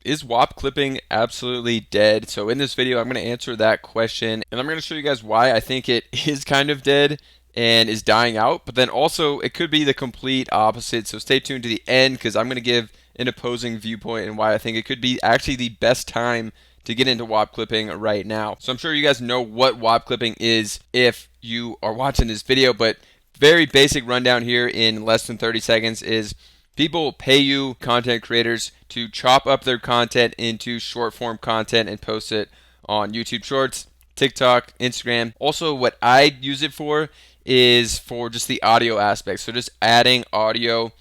Is Whop clipping absolutely dead? So in this video, I'm going to answer that question, and I'm going to show you guys why I think it is kind of dead and is dying out, but then also it could be the complete opposite. So stay tuned to the end because I'm going to give an opposing viewpoint and why I think it could be actually the best time to get into Whop clipping right now. So I'm sure you guys know what Whop clipping is if you are watching this video, but very basic rundown here in less than 30 seconds is people pay you, content creators, to chop up their content into short form content and post it on YouTube Shorts, TikTok, Instagram. Also, what I use it for is for just the audio aspect. So just adding audio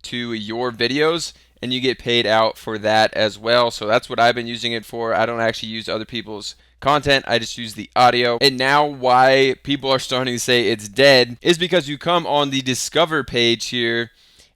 to your videos and you get paid out for that as well. So that's what I've been using it for. I don't actually use other people's content, I just use the audio. And now why people are starting to say it's dead is because you come on the Discover page here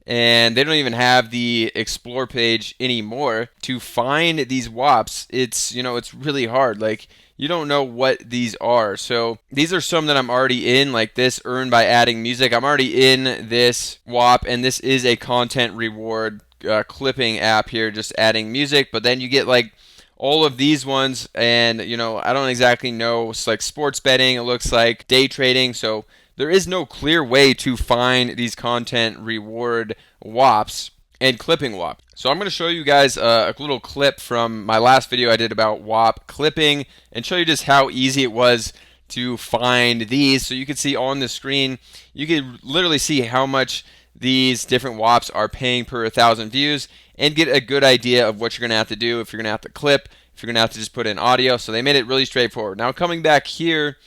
and they don't even have the explore page anymore. To find these Whops, it's really hard. Like, you don't know what these are. So these are some that I'm already in, like this earn by adding music. I'm already in this Whop, and this is a content reward clipping app here, just adding music. But then you get like all of these ones, and I don't exactly know. It's like sports betting, it looks like day trading. So there is no clear way to find these content reward Whops and clipping Whop. So I'm going to show you guys a little clip from my last video I did about Whop clipping and show you just how easy it was to find these. So you can see on the screen, you can literally see how much these different Whops are paying per 1,000 views and get a good idea of what you're going to have to do if you're going to have to clip, if you're going to have to just put in audio. So they made it really straightforward. Now coming back here,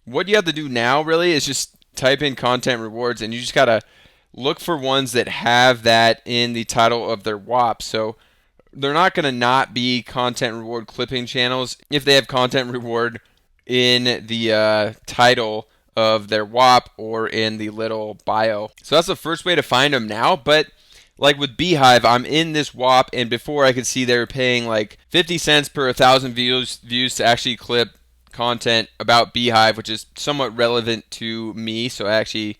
what you have to do now really is just type in content rewards, and you just got to look for ones that have that in the title of their Whop. So they're not going to not be content reward clipping channels if they have content reward in the title of their Whop or in the little bio. So that's the first way to find them now. But like with Beehive, I'm in this Whop, and before I could see they were paying like 50 cents per 1,000 views to actually clip content about Beehive, which is somewhat relevant to me. So I actually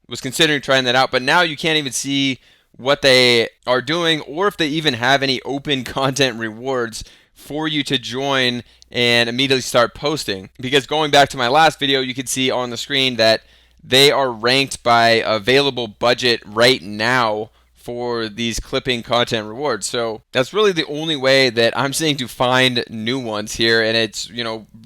was considering trying that out, but now you can't even see what they are doing or if they even have any open content rewards for you to join and immediately start posting. Because going back to my last video, you could see on the screen that they are ranked by available budget right now for these clipping content rewards. So that's really the only way that I'm seeing to find new ones here, and it's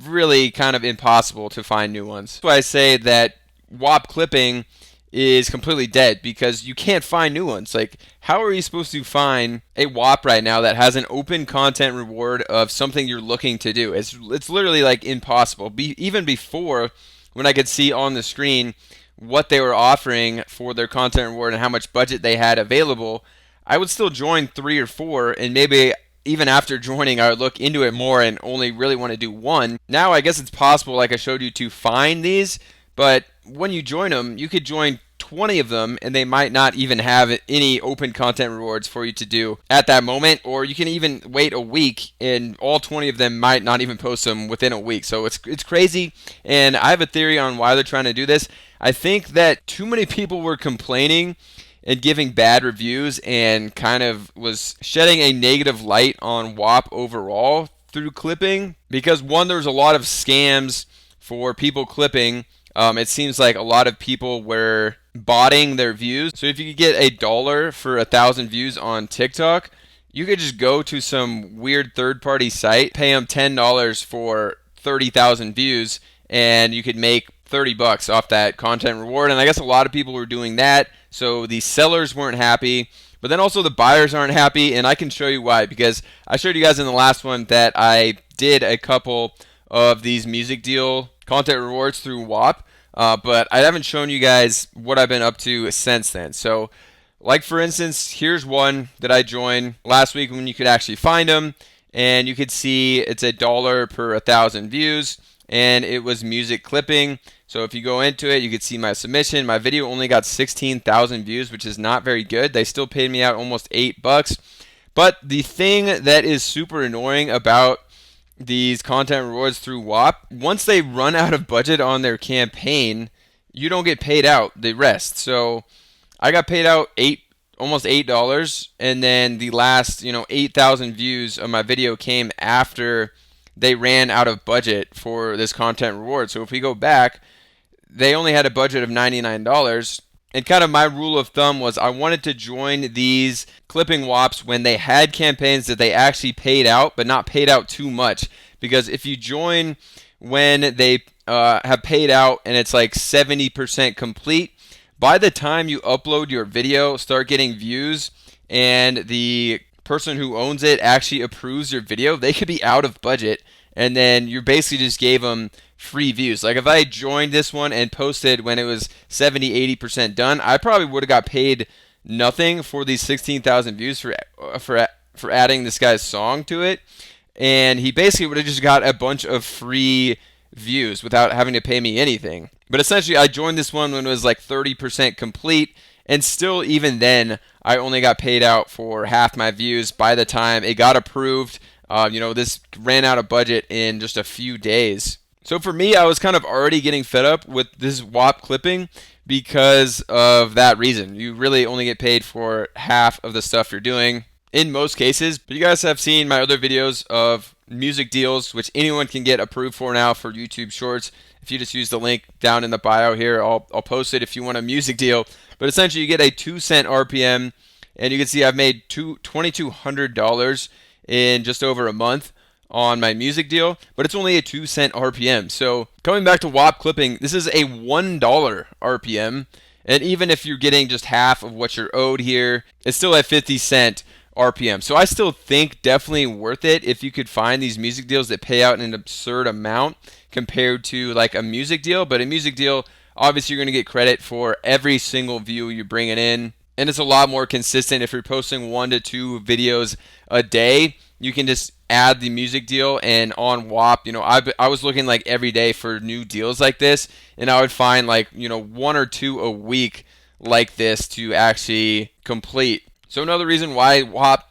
really kind of impossible to find new ones. That's why I say that Whop clipping is completely dead, because you can't find new ones. Like, how are you supposed to find a Whop right now that has an open content reward of something you're looking to do? It's literally like impossible. Even before, when I could see on the screen what they were offering for their content reward and how much budget they had available, I would still join 3 or 4, and maybe even after joining I would look into it more and only really want to do one. Now I guess it's possible, like I showed you, to find these, but when you join them, you could join 20 of them and they might not even have any open content rewards for you to do at that moment, or you can even wait a week and all 20 of them might not even post them within a week. So it's crazy, and I have a theory on why they're trying to do this. I think that too many people were complaining and giving bad reviews and kind of was shedding a negative light on Whop overall through clipping, because one, there's a lot of scams for people clipping. It seems like a lot of people were botting their views. So if you could get $1 for 1,000 views on TikTok, you could just go to some weird third-party site, pay them $10 for 30,000 views, and you could make $30 off that content reward. And I guess a lot of people were doing that, so the sellers weren't happy, but then also the buyers aren't happy, and I can show you why, because I showed you guys in the last one that I did a couple of these music deal content rewards through Whop, but I haven't shown you guys what I've been up to since then. So like, for instance, here's one that I joined last week when you could actually find them, and you could see it's $1 per 1,000 views, and it was music clipping. So if you go into it, you can see my submission. My video only got 16,000 views, which is not very good. They still paid me out almost $8. But the thing that is super annoying about these content rewards through Whop, once they run out of budget on their campaign, you don't get paid out the rest. So I got paid out almost $8, and then the last 8,000 views of my video came after they ran out of budget for this content reward. So if we go back, they only had a budget of $99. And kind of my rule of thumb was I wanted to join these clipping Whops when they had campaigns that they actually paid out, but not paid out too much. Because if you join when they have paid out and it's like 70% complete, by the time you upload your video, start getting views, and the person who owns it actually approves your video, they could be out of budget, and then you basically just gave them free views. Like if I joined this one and posted when it was 70-80% done, I probably would have got paid nothing for these 16,000 views for adding this guy's song to it, and he basically would have just got a bunch of free views without having to pay me anything. But essentially, I joined this one when it was like 30% complete, and still, even then, I only got paid out for half my views by the time it got approved. This ran out of budget in just a few days. So for me, I was kind of already getting fed up with this Whop clipping because of that reason. You really only get paid for half of the stuff you're doing in most cases. But you guys have seen my other videos of music deals, which anyone can get approved for now for YouTube Shorts. If you just use the link down in the bio here, I'll post it if you want a music deal. But essentially, you get a 2-cent RPM, and you can see I've made $2,200 in just over a month on my music deal, but it's only a 2-cent RPM. So coming back to Whop clipping, this is a $1 RPM, and even if you're getting just half of what you're owed here, it's still at 50-cent RPM. So I still think definitely worth it if you could find these music deals that pay out an absurd amount compared to like a music deal. But a music deal, obviously you're going to get credit for every single view you're bringing in, and it's a lot more consistent. If you're posting 1 to 2 videos a day, you can just add the music deal. And on Whop, I was looking like every day for new deals like this, and I would find like 1 or 2 a week like this to actually complete. So another reason why Whop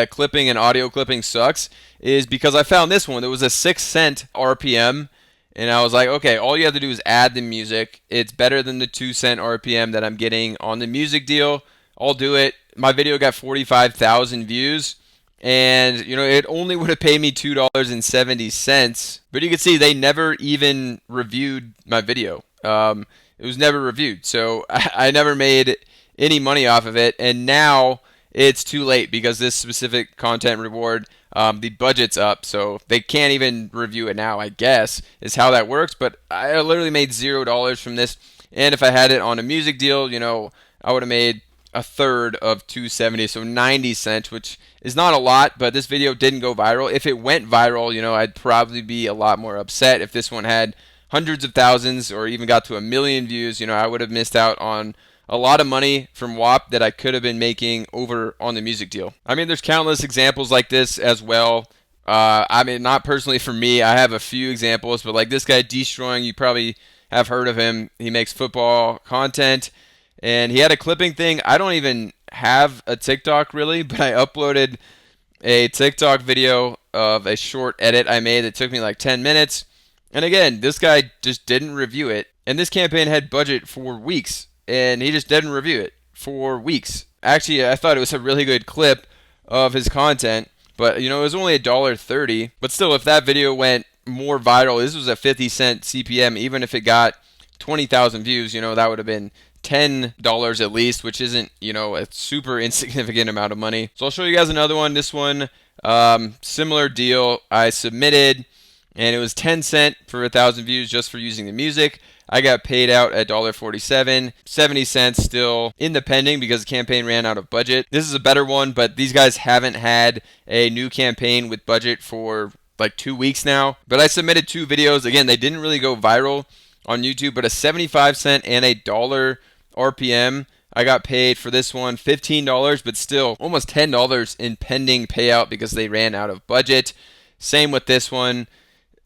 clipping and audio clipping sucks is because I found this one. There was a 6-cent RPM, and I was like, okay, all you have to do is add the music. It's better than the 2-cent RPM that I'm getting on the music deal. I'll do it. My video got 45,000 views, and it only would have paid me $2.70. But you can see they never even reviewed my video. It was never reviewed, so I never made any money off of it. And now it's too late because this specific content reward, the budget's up, so they can't even review it now, I guess, is how that works. But I literally made $0 from this, and if I had it on a music deal, I would have made a third of $2.70, so 90 cents, which is not a lot, but this video didn't go viral. If it went viral, I'd probably be a lot more upset. If this one had hundreds of thousands or even got to 1 million views, I would have missed out on a lot of money from Whop that I could have been making over on the music deal. I mean, there's countless examples like this as well. Not personally for me. I have a few examples, but like this guy, Destroying, you probably have heard of him. He makes football content, and he had a clipping thing. I don't even have a TikTok really, but I uploaded a TikTok video of a short edit I made that took me like 10 minutes. And again, this guy just didn't review it. And this campaign had budget for weeks, and he just didn't review it for weeks. Actually, I thought it was a really good clip of his content, but it was only $1.30. But still, if that video went more viral, this was a 50-cent CPM. Even if it got 20,000 views, that would have been $10 at least, which isn't, a super insignificant amount of money. So I'll show you guys another one. This one, similar deal. I submitted, and it was 10 cents for 1,000 views just for using the music. I got paid out at $1.47, 70 cents still in the pending because the campaign ran out of budget. This is a better one, but these guys haven't had a new campaign with budget for like 2 weeks now. But I submitted 2 videos. Again, they didn't really go viral on YouTube, but a 75-cent and a $1 RPM. I got paid for this one $15, but still almost $10 in pending payout because they ran out of budget. Same with this one.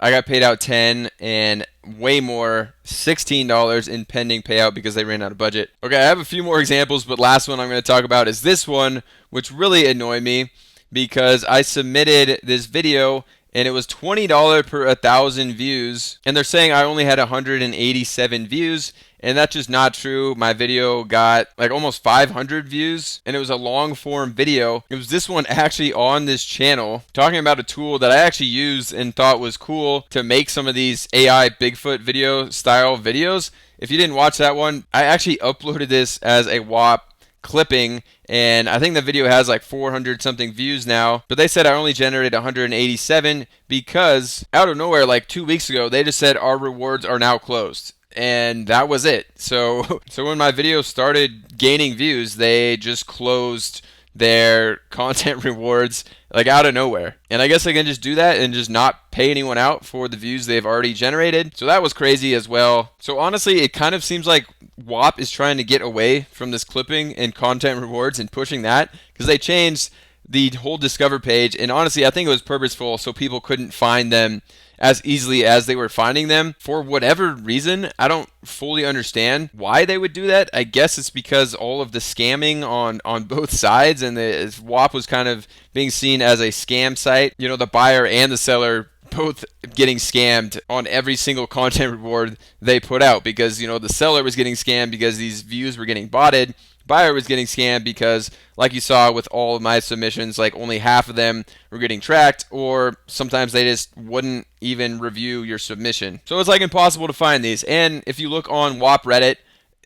I got paid out $10 and way more, $16 in pending payout because they ran out of budget. Okay, I have a few more examples, but last one I'm going to talk about is this one, which really annoyed me because I submitted this video and it was $20 per 1,000 views, and they're saying I only had 187 views, And that's just not true. My video got like almost 500 views, and it was a long form video. It was this one actually on this channel talking about a tool that I actually used and thought was cool to make some of these AI Bigfoot video style videos. If you didn't watch that one, I actually uploaded this as a Whop clipping, and I think the video has like 400 something views now, but they said I only generated 187 because out of nowhere, like 2 weeks ago, they just said our rewards are now closed. And that was it. So when my video started gaining views, they just closed their content rewards like out of nowhere. And I guess they can just do that and just not pay anyone out for the views they've already generated. So that was crazy as well. So honestly, it kind of seems like Whop is trying to get away from this clipping and content rewards and pushing that, because they changed the whole Discover page. And honestly, I think it was purposeful so people couldn't find them as easily as they were finding them. For whatever reason, I don't fully understand why they would do that. I guess it's because all of the scamming on both sides, and the Whop was kind of being seen as a scam site. You know, the buyer and the seller both getting scammed on every single content reward they put out, because, you know, the seller was getting scammed because these views were getting botted. Buyer was getting scammed because, like you saw with all of my submissions, like only half of them were getting tracked, or sometimes they just wouldn't even review your submission. So it's like impossible to find these. And if you look on Whop Reddit,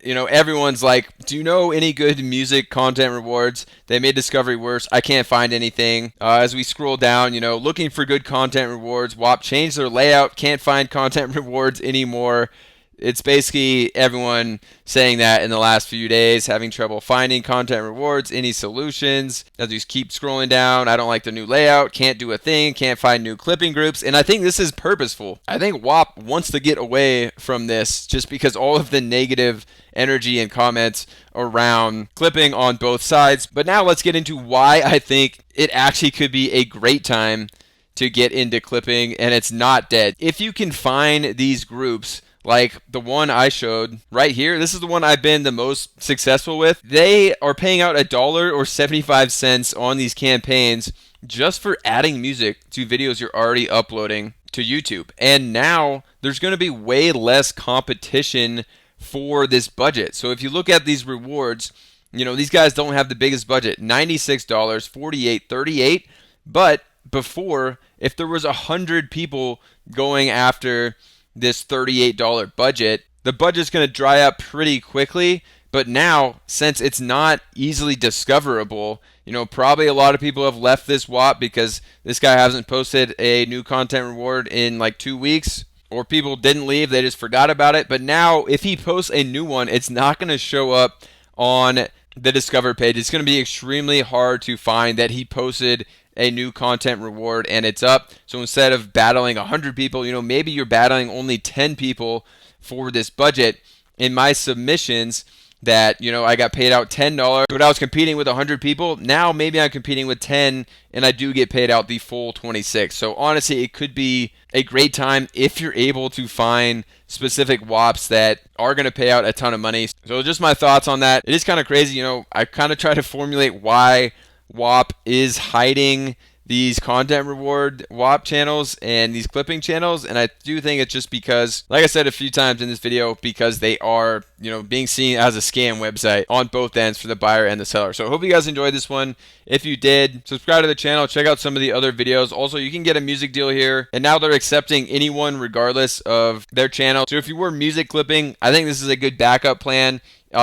you know, everyone's like, do you know any good music content rewards? They made discovery worse. I can't find anything. As we scroll down, you know, looking for good content rewards, Whop changed their layout, can't find content rewards anymore. It's basically everyone saying that in the last few days, having trouble finding content rewards, any solutions. As you keep scrolling down, I don't like the new layout, can't do a thing, can't find new clipping groups. And I think this is purposeful. I think Whop wants to get away from this just because all of the negative energy and comments around clipping on both sides. But now let's get into why I think it actually could be a great time to get into clipping and it's not dead. If you can find these groups, like the one I showed right here, this is the one I've been the most successful with. They are paying out $1 or 75 cents on these campaigns just for adding music to videos you're already uploading to YouTube. And now there's going to be way less competition for this budget. So if you look at these rewards, you know, these guys don't have the biggest budget, $96, $48, $38. But before, if there was 100 people going after this $38 budget, the budget's going to dry up pretty quickly. But now, since it's not easily discoverable, you know, probably a lot of people have left this Whop because this guy hasn't posted a new content reward in like 2 weeks, or people didn't leave, they just forgot about it. But now, if he posts a new one, it's not going to show up on the Discover page. It's going to be extremely hard to find that he posted a new content reward and it's up. So instead of battling 100 people, you know, maybe you're battling only 10 people for this budget. In my submissions that, you know, I got paid out $10, but I was competing with 100 people. Now maybe I'm competing with 10 and I do get paid out the full 26. So honestly, it could be a great time if you're able to find specific Whops that are going to pay out a ton of money. So just my thoughts on that. It is kind of crazy. You know, I kind of try to formulate why Whop is hiding these content reward Whop channels and these clipping channels, and I do think it's just because, like I said a few times in this video, because they are, you know, being seen as a scam website on both ends for the buyer and the seller. So I hope you guys enjoyed this one. If you did, subscribe to the channel, check out some of the other videos. Also, you can get a music deal here, and now they're accepting anyone regardless of their channel. So if you were music clipping, I think this is a good backup plan.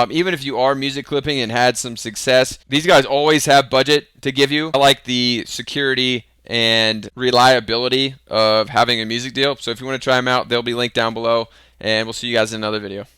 Even if you are music clipping and had some success, these guys always have budget to give you. I like the security and reliability of having a music deal. So if you want to try them out, they'll be linked down below. And we'll see you guys in another video.